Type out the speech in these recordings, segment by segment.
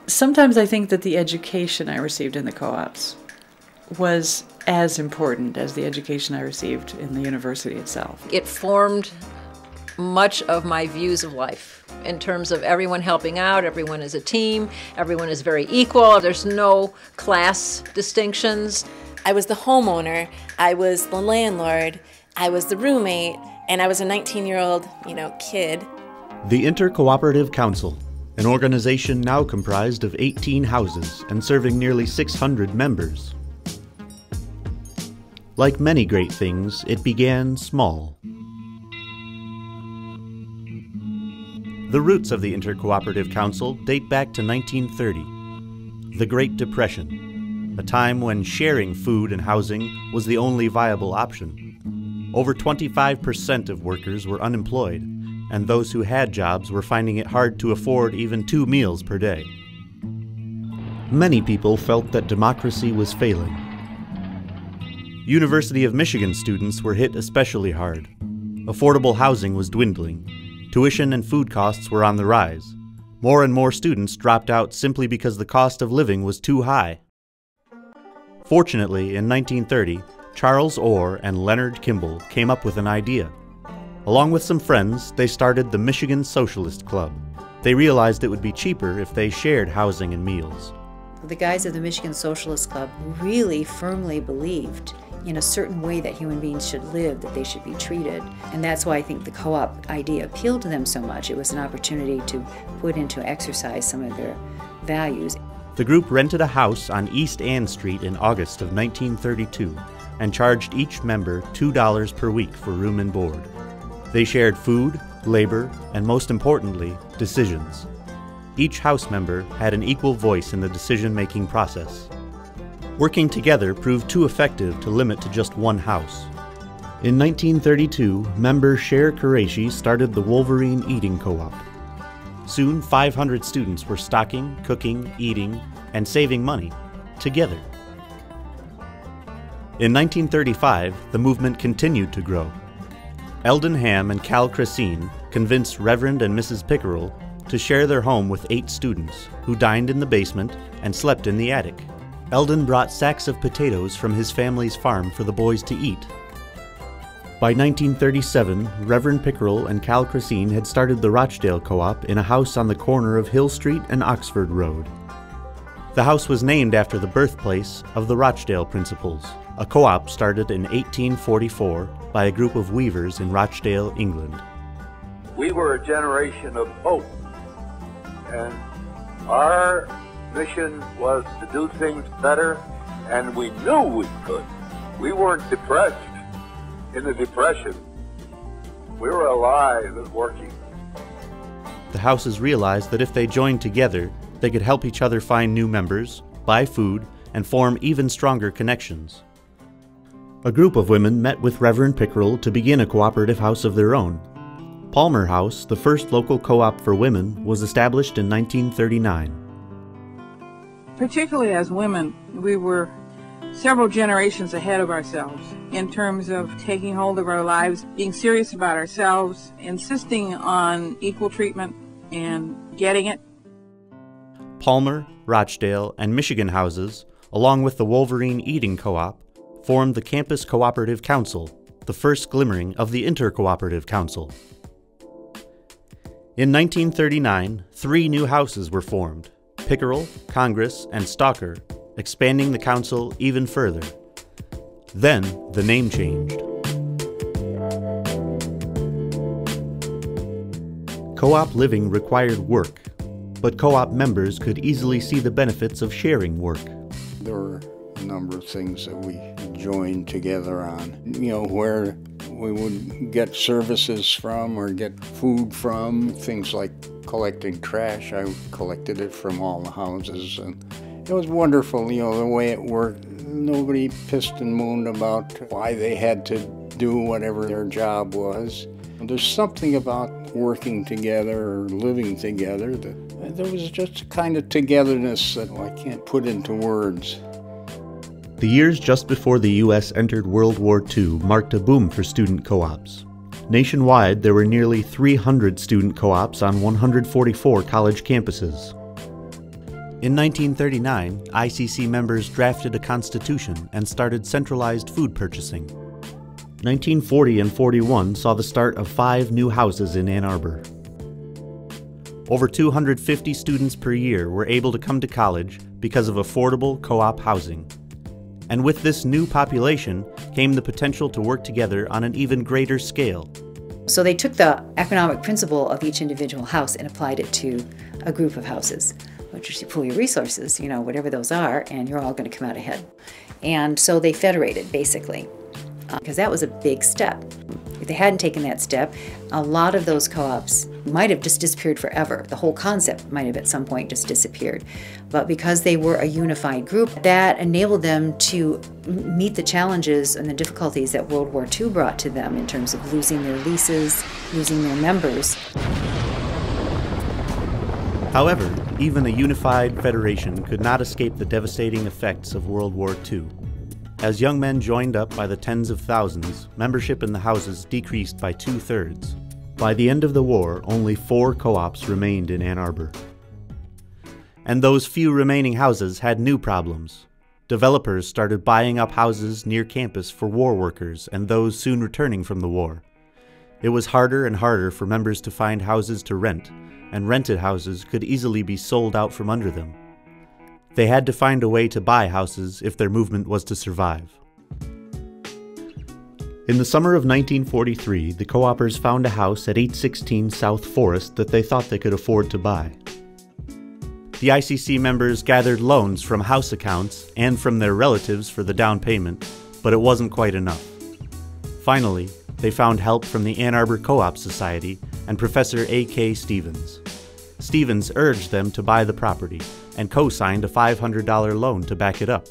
Sometimes I think that the education I received in the co-ops was as important as the education I received in the university itself. It formed much of my views of life in terms of everyone helping out, everyone is a team, everyone is very equal, there's no class distinctions. I was the homeowner, I was the landlord, I was the roommate, and I was a 19-year-old, kid. The Intercooperative Council, an organization now comprised of 18 houses and serving nearly 600 members. Like many great things, it began small. The roots of the Intercooperative Council date back to 1930, the Great Depression, a time when sharing food and housing was the only viable option. Over 25% of workers were unemployed, and those who had jobs were finding it hard to afford even 2 meals per day. Many people felt that democracy was failing. University of Michigan students were hit especially hard. Affordable housing was dwindling. Tuition and food costs were on the rise. More and more students dropped out simply because the cost of living was too high. Fortunately, in 1930, Charles Orr and Leonard Kimball came up with an idea. Along with some friends, they started the Michigan Socialist Club. They realized it would be cheaper if they shared housing and meals. The guys of the Michigan Socialist Club really firmly believed in a certain way that human beings should live, that they should be treated. And that's why I think the co-op idea appealed to them so much. It was an opportunity to put into exercise some of their values. The group rented a house on East Ann Street in August of 1932 and charged each member $2 per week for room and board. They shared food, labor, and most importantly, decisions. Each house member had an equal voice in the decision-making process. Working together proved too effective to limit to just one house. In 1932, member Cher Qureshi started the Wolverine Eating Co-op. Soon, 500 students were stocking, cooking, eating, and saving money, together. In 1935, the movement continued to grow. Eldon Ham and Cal Cressine convinced Reverend and Mrs. Pickerel to share their home with 8 students, who dined in the basement and slept in the attic. Eldon brought sacks of potatoes from his family's farm for the boys to eat. By 1937, Reverend Pickerel and Cal Cressine had started the Rochdale Co-op in a house on the corner of Hill Street and Oxford Road. The house was named after the birthplace of the Rochdale Principles, a co-op started in 1844 by a group of weavers in Rochdale, England. We were a generation of hope, and our mission was to do things better, and we knew we could. We weren't depressed in the Depression. We were alive and working. The houses realized that if they joined together, they could help each other find new members, buy food, and form even stronger connections. A group of women met with Reverend Pickerel to begin a cooperative house of their own. Palmer House, the first local co-op for women, was established in 1939. Particularly as women, we were several generations ahead of ourselves in terms of taking hold of our lives, being serious about ourselves, insisting on equal treatment and getting it. Palmer, Rochdale, and Michigan houses, along with the Wolverine Eating Co-op, formed the Campus Cooperative Council, the first glimmering of the Intercooperative Council. In 1939, 3 new houses were formed: Pickerel, Congress, and Stalker, expanding the council even further. Then, the name changed. Co-op living required work, but co-op members could easily see the benefits of sharing work. There were a number of things that we joined together on, where we would get services from or get food from, things like collecting trash. I collected it from all the houses, and it was wonderful, the way it worked. Nobody pissed and moaned about why they had to do whatever their job was. There's something about working together or living together that there was just a kind of togetherness that I can't put into words. The years just before the U.S. entered World War II marked a boom for student co-ops. Nationwide, there were nearly 300 student co-ops on 144 college campuses. In 1939, ICC members drafted a constitution and started centralized food purchasing. 1940 and 41 saw the start of 5 new houses in Ann Arbor. Over 250 students per year were able to come to college because of affordable co-op housing. And with this new population came the potential to work together on an even greater scale. So they took the economic principle of each individual house and applied it to a group of houses, which is you pool your resources, whatever those are, and you're all going to come out ahead. And so they federated, basically, because that was a big step. If they hadn't taken that step, a lot of those co-ops might have just disappeared forever. The whole concept might have at some point just disappeared. But because they were a unified group, that enabled them to meet the challenges and the difficulties that World War II brought to them in terms of losing their leases, losing their members. However, even a unified federation could not escape the devastating effects of World War II. As young men joined up by the tens of thousands, membership in the houses decreased by 2/3. By the end of the war, only 4 co-ops remained in Ann Arbor. And those few remaining houses had new problems. Developers started buying up houses near campus for war workers and those soon returning from the war. It was harder and harder for members to find houses to rent, and rented houses could easily be sold out from under them. They had to find a way to buy houses if their movement was to survive. In the summer of 1943, the co-opers found a house at 816 South Forest that they thought they could afford to buy. The ICC members gathered loans from house accounts and from their relatives for the down payment, but it wasn't quite enough. Finally, they found help from the Ann Arbor Co-op Society and Professor A.K. Stevens. Stevens urged them to buy the property and co-signed a $500 loan to back it up.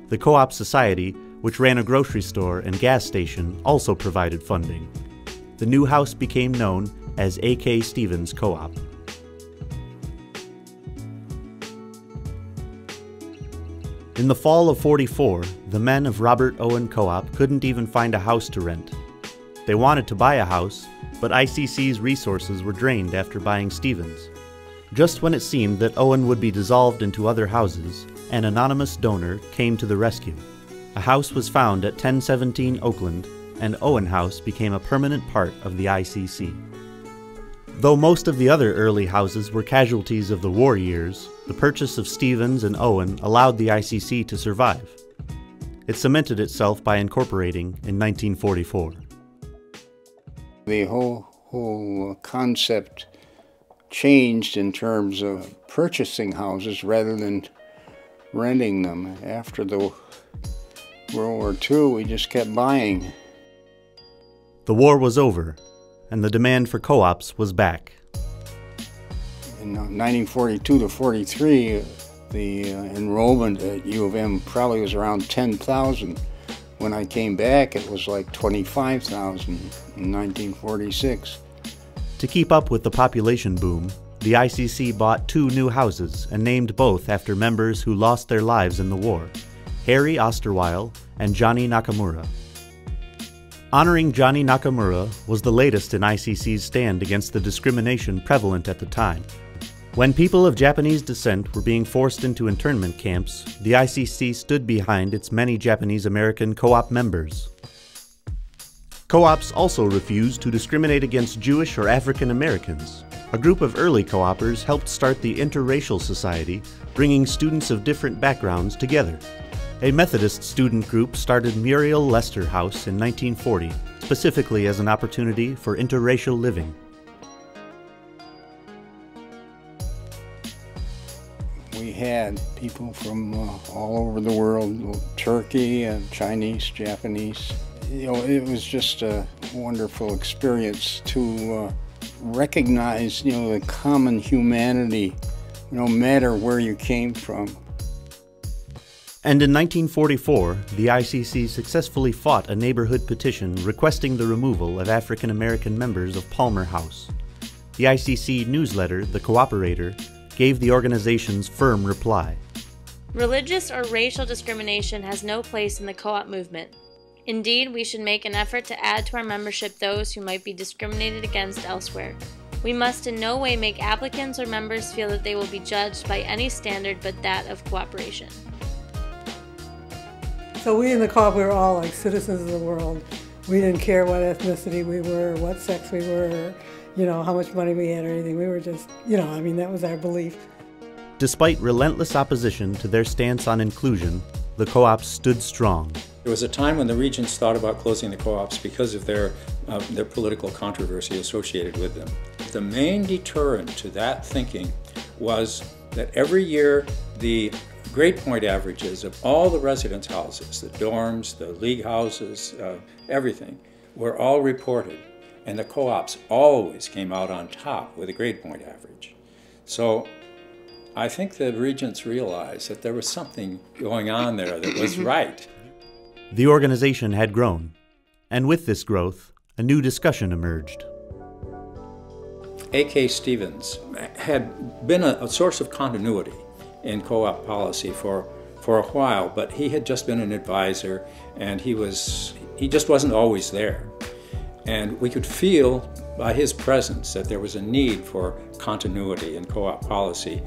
The Co-op Society, which ran a grocery store and gas station, also provided funding. The new house became known as A.K. Stevens Co-op. In the fall of '44, the men of Robert Owen Co-op couldn't even find a house to rent. They wanted to buy a house, but ICC's resources were drained after buying Stevens. Just when it seemed that Owen would be dissolved into other houses, an anonymous donor came to the rescue. A house was found at 1017 Oakland, and Owen House became a permanent part of the ICC. Though most of the other early houses were casualties of the war years, the purchase of Stevens and Owen allowed the ICC to survive. It cemented itself by incorporating in 1944. The whole concept changed in terms of purchasing houses rather than renting them. After the World War II, we just kept buying. The war was over, and the demand for co-ops was back. In 1942 to 43, the enrollment at U of M probably was around 10,000. When I came back, it was like 25,000 in 1946. To keep up with the population boom, the ICC bought 2 new houses and named both after members who lost their lives in the war, Harry Osterweil and Johnny Nakamura. Honoring Johnny Nakamura was the latest in ICC's stand against the discrimination prevalent at the time. When people of Japanese descent were being forced into internment camps, the ICC stood behind its many Japanese American co-op members. Co-ops also refused to discriminate against Jewish or African Americans. A group of early co-opers helped start the Interracial Society, bringing students of different backgrounds together. A Methodist student group started Muriel Lester House in 1940, specifically as an opportunity for interracial living. We had people from all over the world, Turkey, Chinese, Japanese. It was just a wonderful experience to recognize, the common humanity, no matter where you came from. And in 1944, the ICC successfully fought a neighborhood petition requesting the removal of African American members of Palmer House. The ICC newsletter, The Cooperator, gave the organization's firm reply. Religious or racial discrimination has no place in the co-op movement. Indeed, we should make an effort to add to our membership those who might be discriminated against elsewhere. We must in no way make applicants or members feel that they will be judged by any standard but that of cooperation. So we in the co-op, we were all like citizens of the world. We didn't care what ethnicity we were, what sex we were, how much money we had or anything. We were just, that was our belief. Despite relentless opposition to their stance on inclusion, the co-ops stood strong. There was a time when the regents thought about closing the co-ops because of their political controversy associated with them. The main deterrent to that thinking was that every year the grade point averages of all the residence houses, the dorms, the league houses, everything, were all reported. And the co-ops always came out on top with a grade point average. So I think the regents realized that there was something going on there that was right. The organization had grown, and with this growth, a new discussion emerged. A.K. Stevens had been a source of continuity in co-op policy for a while, but he had just been an advisor, and he just wasn't always there. And we could feel by his presence that there was a need for continuity in co-op policy.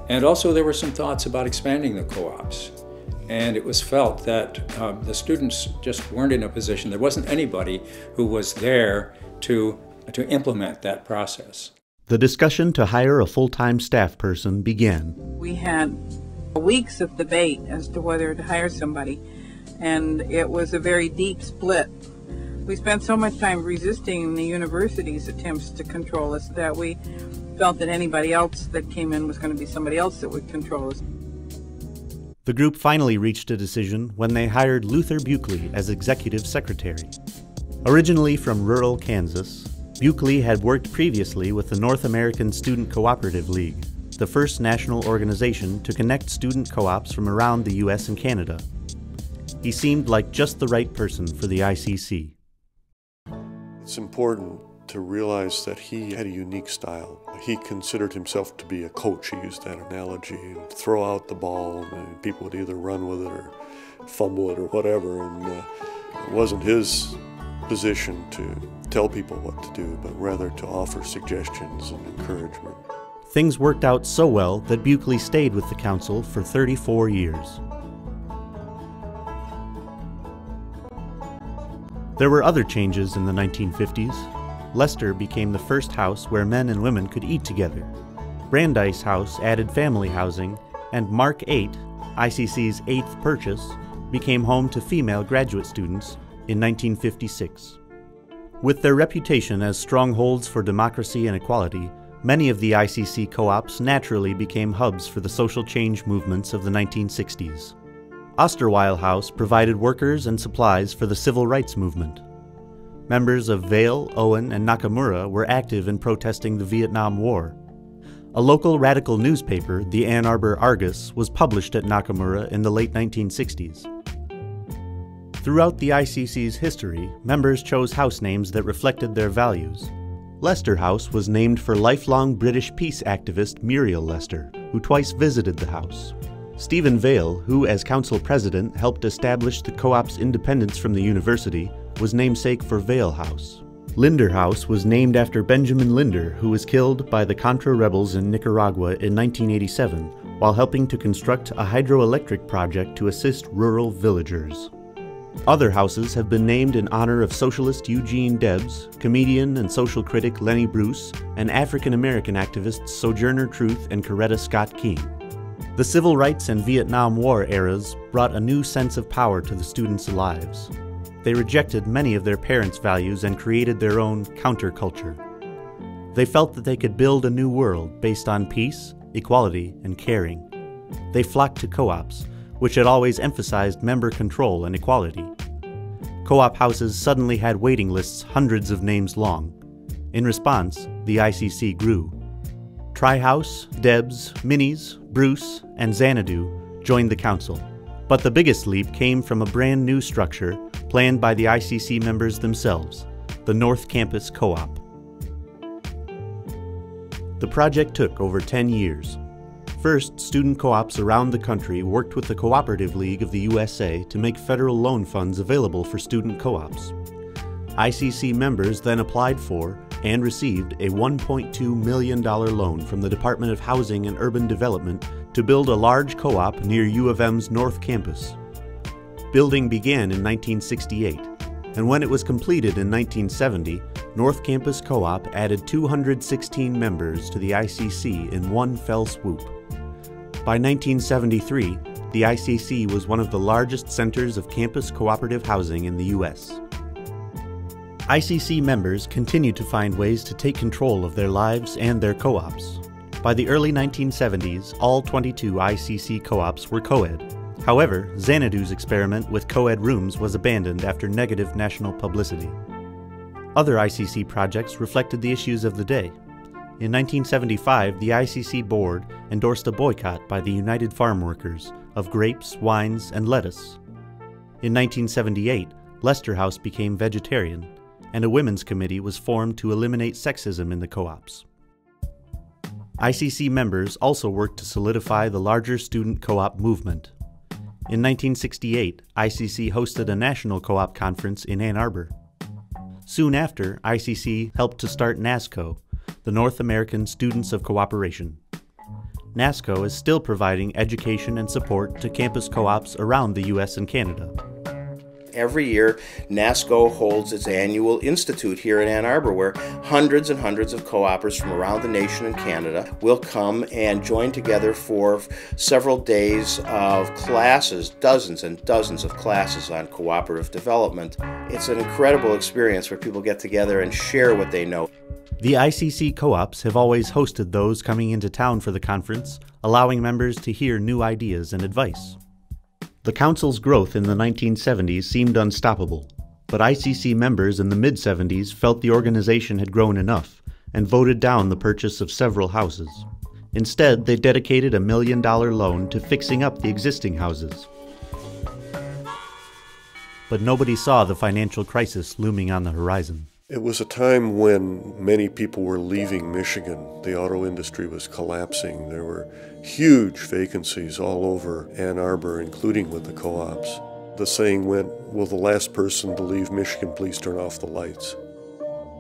And also there were some thoughts about expanding the co-ops. And it was felt that the students just weren't in a position, there wasn't anybody who was there to implement that process. The discussion to hire a full-time staff person began. We had weeks of debate as to whether to hire somebody, and it was a very deep split. We spent so much time resisting the university's attempts to control us that we felt that anybody else that came in was going to be somebody else that would control us. The group finally reached a decision when they hired Luther Buckley as executive secretary. Originally from rural Kansas, Buckley had worked previously with the North American Student Cooperative League, the first national organization to connect student co-ops from around the U.S. and Canada. He seemed like just the right person for the ICC. It's important to realize that he had a unique style. He considered himself to be a coach. He used that analogy, and throw out the ball, and people would either run with it or fumble it or whatever, and it wasn't his position to tell people what to do, but rather to offer suggestions and encouragement. Things worked out so well that Buckley stayed with the council for 34 years. There were other changes in the 1950s. Lester became the first house where men and women could eat together. Brandeis House added family housing, and Mark 8, ICC's 8th purchase, became home to female graduate students in 1956. With their reputation as strongholds for democracy and equality, many of the ICC co-ops naturally became hubs for the social change movements of the 1960s. Osterweil House provided workers and supplies for the civil rights movement. Members of Vail, Owen, and Nakamura were active in protesting the Vietnam War. A local radical newspaper, the Ann Arbor Argus, was published at Nakamura in the late 1960s. Throughout the ICC's history, members chose house names that reflected their values. Lester House was named for lifelong British peace activist Muriel Lester, who twice visited the house. Stephen Vail, who as council president helped establish the co-op's independence from the university, was namesake for Vail House. Linder House was named after Benjamin Linder, who was killed by the Contra rebels in Nicaragua in 1987 while helping to construct a hydroelectric project to assist rural villagers. Other houses have been named in honor of socialist Eugene Debs, comedian and social critic Lenny Bruce, and African-American activists Sojourner Truth and Coretta Scott King. The civil rights and Vietnam War eras brought a new sense of power to the students' lives. They rejected many of their parents' values and created their own counterculture. They felt that they could build a new world based on peace, equality, and caring. They flocked to co-ops, which had always emphasized member control and equality. Co-op houses suddenly had waiting lists hundreds of names long. In response, the ICC grew. Tri-House, Debs, Minis, Bruce, and Xanadu joined the council. But the biggest leap came from a brand new structure planned by the ICC members themselves, the North Campus Co-op. The project took over 10 years. First, student co-ops around the country worked with the Cooperative League of the USA to make federal loan funds available for student co-ops. ICC members then applied for and received a $1.2 million loan from the Department of Housing and Urban Development to build a large co-op near U of M's North Campus. Building began in 1968, and when it was completed in 1970, North Campus Co-op added 216 members to the ICC in one fell swoop. By 1973, the ICC was one of the largest centers of campus cooperative housing in the U.S. ICC members continued to find ways to take control of their lives and their co-ops. By the early 1970s, all 22 ICC co-ops were co-ed. However, Xanadu's experiment with co-ed rooms was abandoned after negative national publicity. Other ICC projects reflected the issues of the day. In 1975, the ICC board endorsed a boycott by the United Farm Workers of grapes, wines, and lettuce. In 1978, Lester House became vegetarian, and a women's committee was formed to eliminate sexism in the co-ops. ICC members also worked to solidify the larger student co-op movement. In 1968, ICC hosted a national co-op conference in Ann Arbor. Soon after, ICC helped to start NASCO, the North American Students of Cooperation. NASCO is still providing education and support to campus co-ops around the U.S. and Canada. Every year, NASCO holds its annual institute here in Ann Arbor where hundreds and hundreds of co-opers from around the nation and Canada will come and join together for several days of classes, dozens and dozens of classes on cooperative development. It's an incredible experience where people get together and share what they know. The ICC co-ops have always hosted those coming into town for the conference, allowing members to hear new ideas and advice. The Council's growth in the 1970s seemed unstoppable, but ICC members in the mid-70s felt the organization had grown enough and voted down the purchase of several houses. Instead, they dedicated a $1 million loan to fixing up the existing houses. But nobody saw the financial crisis looming on the horizon. It was a time when many people were leaving Michigan. The auto industry was collapsing. There were huge vacancies all over Ann Arbor, including with the co-ops. The saying went, "Will the last person to leave Michigan please turn off the lights?"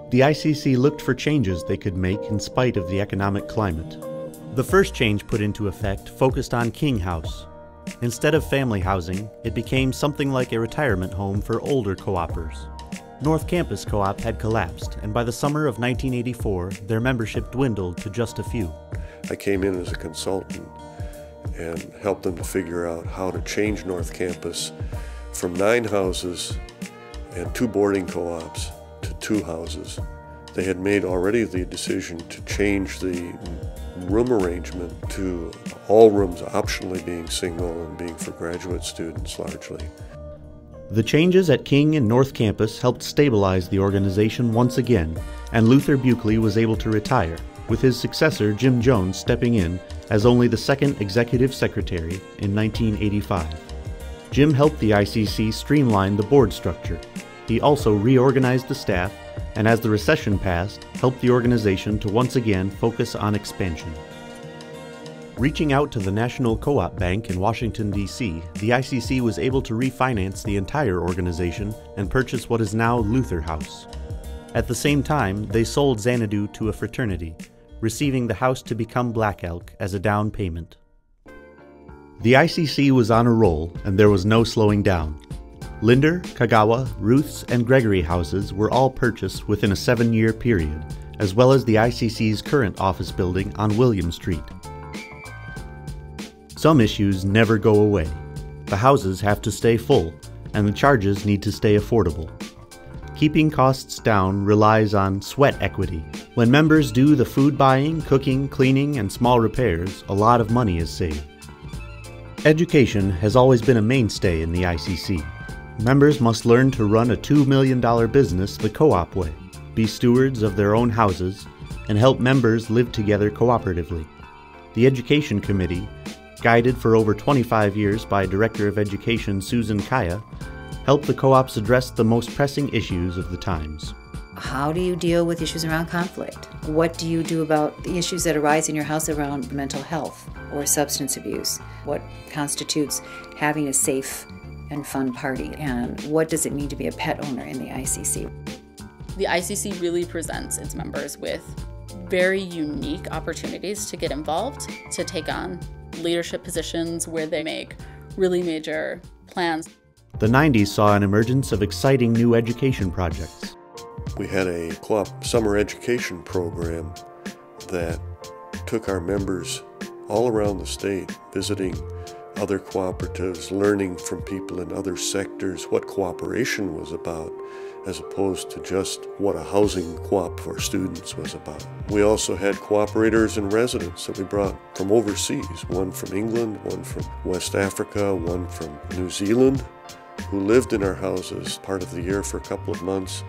The ICC looked for changes they could make in spite of the economic climate. The first change put into effect focused on King House. Instead of family housing, it became something like a retirement home for older co-opers. North Campus Co-op had collapsed, and by the summer of 1984, their membership dwindled to just a few. I came in as a consultant and helped them to figure out how to change North Campus from 9 houses and 2 boarding co-ops to 2 houses. They had made already the decision to change the room arrangement to all rooms optionally being single and being for graduate students largely. The changes at King and North Campus helped stabilize the organization once again, and Luther Buckley was able to retire, with his successor Jim Jones stepping in as only the second executive secretary in 1985. Jim helped the ICC streamline the board structure. He also reorganized the staff, and as the recession passed, helped the organization to once again focus on expansion. Reaching out to the National Co-op Bank in Washington, D.C., the ICC was able to refinance the entire organization and purchase what is now Luther House. At the same time, they sold Xanadu to a fraternity, receiving the house to become Black Elk as a down payment. The ICC was on a roll, and there was no slowing down. Linder, Kagawa, Ruth's, and Gregory houses were all purchased within a 7-year period, as well as the ICC's current office building on William Street. Some issues never go away. The houses have to stay full, and the charges need to stay affordable. Keeping costs down relies on sweat equity. When members do the food buying, cooking, cleaning, and small repairs, a lot of money is saved. Education has always been a mainstay in the ICC. Members must learn to run a $2 million business the co-op way, be stewards of their own houses, and help members live together cooperatively. The Education Committee, guided for over 25 years by Director of Education Susan Kaya, helped the co-ops address the most pressing issues of the times. How do you deal with issues around conflict? What do you do about the issues that arise in your house around mental health or substance abuse? What constitutes having a safe and fun party? And what does it mean to be a pet owner in the ICC? The ICC really presents its members with very unique opportunities to get involved, to take on leadership positions where they make really major plans. The 90s saw an emergence of exciting new education projects. We had a co-op summer education program that took our members all around the state, visiting other cooperatives, learning from people in other sectors what cooperation was about, as opposed to just what a housing co-op for students was about. We also had cooperators in residence that we brought from overseas, one from England, one from West Africa, one from New Zealand, who lived in our houses part of the year for a couple of months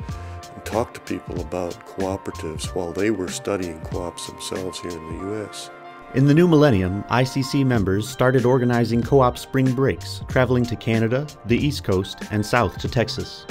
and talked to people about cooperatives while they were studying co-ops themselves here in the U.S. In the new millennium, ICC members started organizing co-op spring breaks, traveling to Canada, the East Coast, and south to Texas.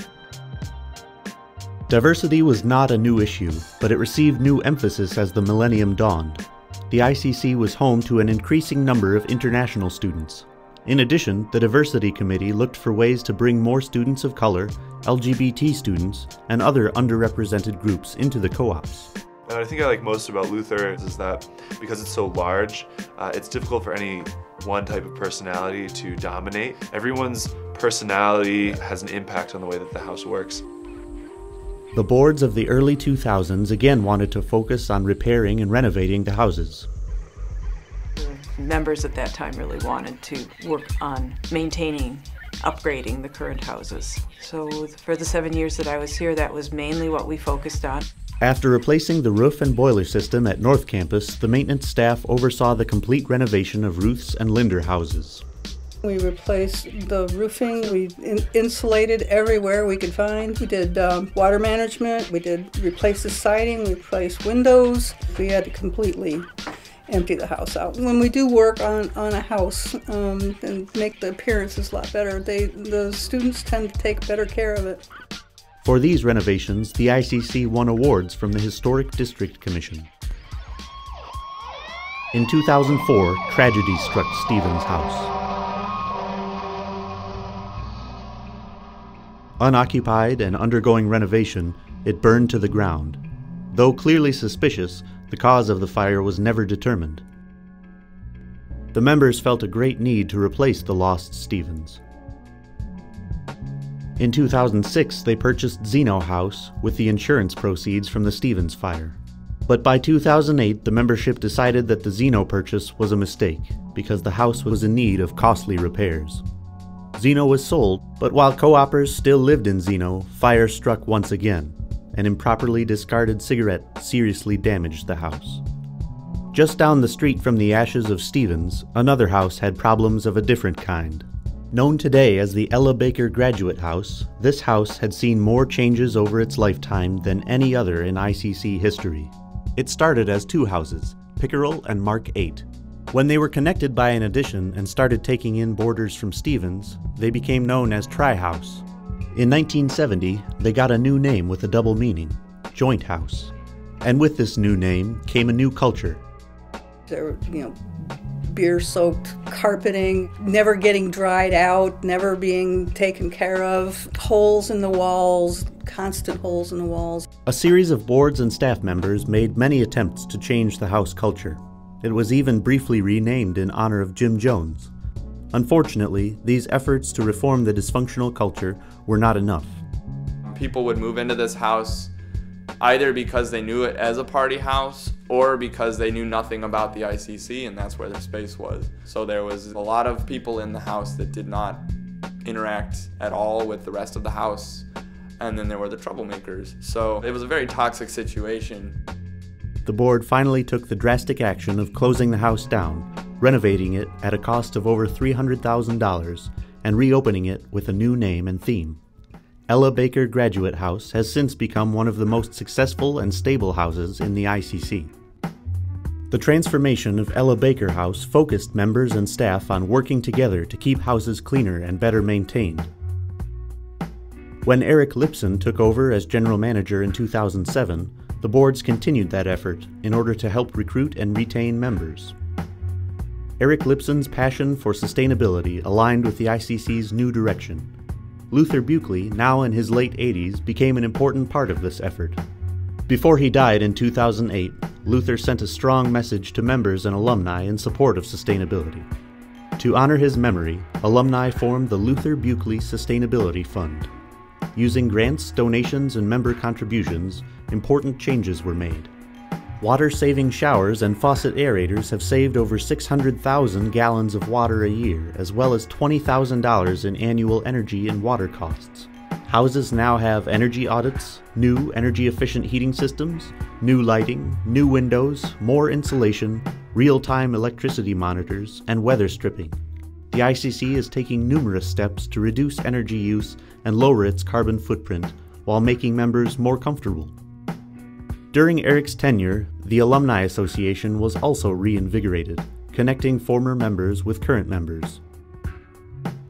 Diversity was not a new issue, but it received new emphasis as the millennium dawned. The ICC was home to an increasing number of international students. In addition, the Diversity Committee looked for ways to bring more students of color, LGBT students, and other underrepresented groups into the co-ops. And I think I like most about Luther is that because it's so large, it's difficult for any one type of personality to dominate. Everyone's personality has an impact on the way that the house works. The boards of the early 2000s again wanted to focus on repairing and renovating the houses. Members at that time really wanted to work on maintaining, upgrading the current houses. So for the 7 years that I was here, that was mainly what we focused on. After replacing the roof and boiler system at North Campus, the maintenance staff oversaw the complete renovation of Ruth's and Linder houses. We replaced the roofing, we insulated everywhere we could find. We did water management, we did replace the siding, we replaced windows. We had to completely empty the house out. When we do work on a house and make the appearances a lot better, the students tend to take better care of it. For these renovations, the ICC won awards from the Historic District Commission. In 2004, tragedy struck Stevens' house. Unoccupied and undergoing renovation, it burned to the ground. Though clearly suspicious, the cause of the fire was never determined. The members felt a great need to replace the lost Stevens. In 2006, they purchased Zeno House with the insurance proceeds from the Stevens fire. But by 2008, the membership decided that the Zeno purchase was a mistake because the house was in need of costly repairs. Zeno was sold, but while co-opers still lived in Zeno, fire struck once again. An improperly discarded cigarette seriously damaged the house. Just down the street from the ashes of Stevens, another house had problems of a different kind. Known today as the Ella Baker Graduate House, this house had seen more changes over its lifetime than any other in ICC history. It started as two houses, Pickerel and Mark 8. When they were connected by an addition and started taking in boarders from Stevens, they became known as Tri-House. In 1970, they got a new name with a double meaning, Joint House. And with this new name came a new culture. There were, beer-soaked carpeting, never getting dried out, never being taken care of, holes in the walls, constant holes in the walls. A series of boards and staff members made many attempts to change the house culture. It was even briefly renamed in honor of Jim Jones. Unfortunately, these efforts to reform the dysfunctional culture were not enough. People would move into this house either because they knew it as a party house or because they knew nothing about the ICC and that's where their space was. So there was a lot of people in the house that did not interact at all with the rest of the house, and then there were the troublemakers. So it was a very toxic situation. The board finally took the drastic action of closing the house down, renovating it at a cost of over $300,000, and reopening it with a new name and theme. Ella Baker Graduate House has since become one of the most successful and stable houses in the ICC. The transformation of Ella Baker House focused members and staff on working together to keep houses cleaner and better maintained. When Eric Lipson took over as general manager in 2007, the boards continued that effort in order to help recruit and retain members. Eric Lipson's passion for sustainability aligned with the ICC's new direction. Luther Buckley, now in his late 80s, became an important part of this effort. Before he died in 2008, Luther sent a strong message to members and alumni in support of sustainability. To honor his memory, alumni formed the Luther Buckley Sustainability Fund. Using grants, donations, and member contributions, important changes were made. Water-saving showers and faucet aerators have saved over 600,000 gallons of water a year, as well as $20,000 in annual energy and water costs. Houses now have energy audits, new energy-efficient heating systems, new lighting, new windows, more insulation, real-time electricity monitors, and weather stripping. The ICC is taking numerous steps to reduce energy use and lower its carbon footprint while making members more comfortable. During Eric's tenure, the Alumni Association was also reinvigorated, connecting former members with current members.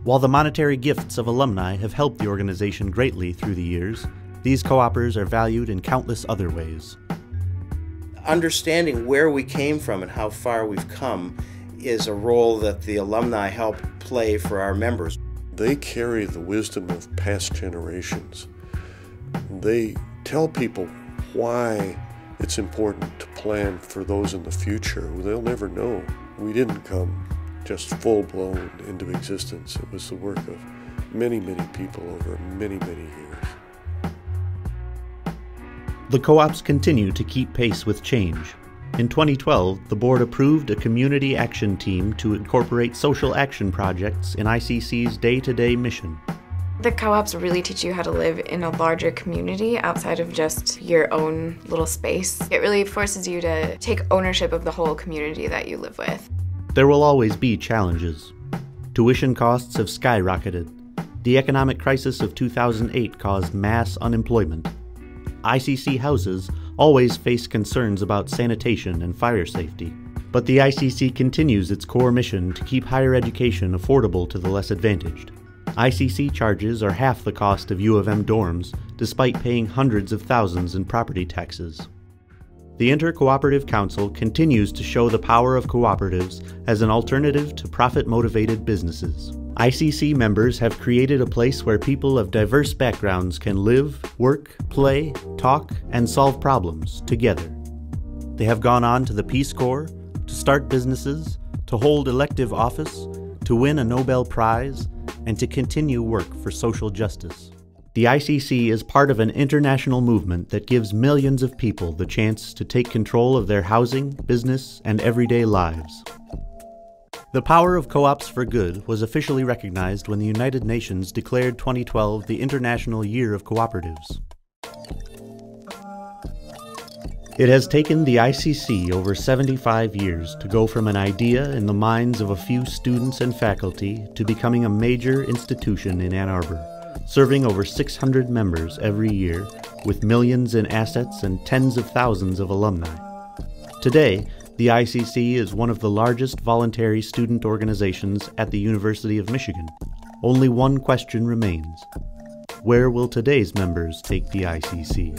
While the monetary gifts of alumni have helped the organization greatly through the years, these co-opers are valued in countless other ways. Understanding where we came from and how far we've come is a role that the alumni help play for our members. They carry the wisdom of past generations. They tell people why it's important to plan for those in the future. They'll never know. We didn't come just full-blown into existence. It was the work of many, many people over many, many years. The co-ops continue to keep pace with change. In 2012, the board approved a community action team to incorporate social action projects in ICC's day-to-day mission. The co-ops really teach you how to live in a larger community outside of just your own little space. It really forces you to take ownership of the whole community that you live with. There will always be challenges. Tuition costs have skyrocketed. The economic crisis of 2008 caused mass unemployment. ICC houses always face concerns about sanitation and fire safety. But the ICC continues its core mission to keep higher education affordable to the less advantaged. ICC charges are half the cost of U of M dorms, despite paying hundreds of thousands in property taxes. The Inter-Cooperative Council continues to show the power of cooperatives as an alternative to profit-motivated businesses. ICC members have created a place where people of diverse backgrounds can live, work, play, talk, and solve problems together. They have gone on to the Peace Corps, to start businesses, to hold elective office, to win a Nobel Prize, and to continue work for social justice. The ICC is part of an international movement that gives millions of people the chance to take control of their housing, business, and everyday lives. The power of co-ops for good was officially recognized when the United Nations declared 2012 the International Year of Cooperatives. It has taken the ICC over 75 years to go from an idea in the minds of a few students and faculty to becoming a major institution in Ann Arbor, serving over 600 members every year with millions in assets and tens of thousands of alumni. Today, the ICC is one of the largest voluntary student organizations at the University of Michigan. Only one question remains: where will today's members take the ICC?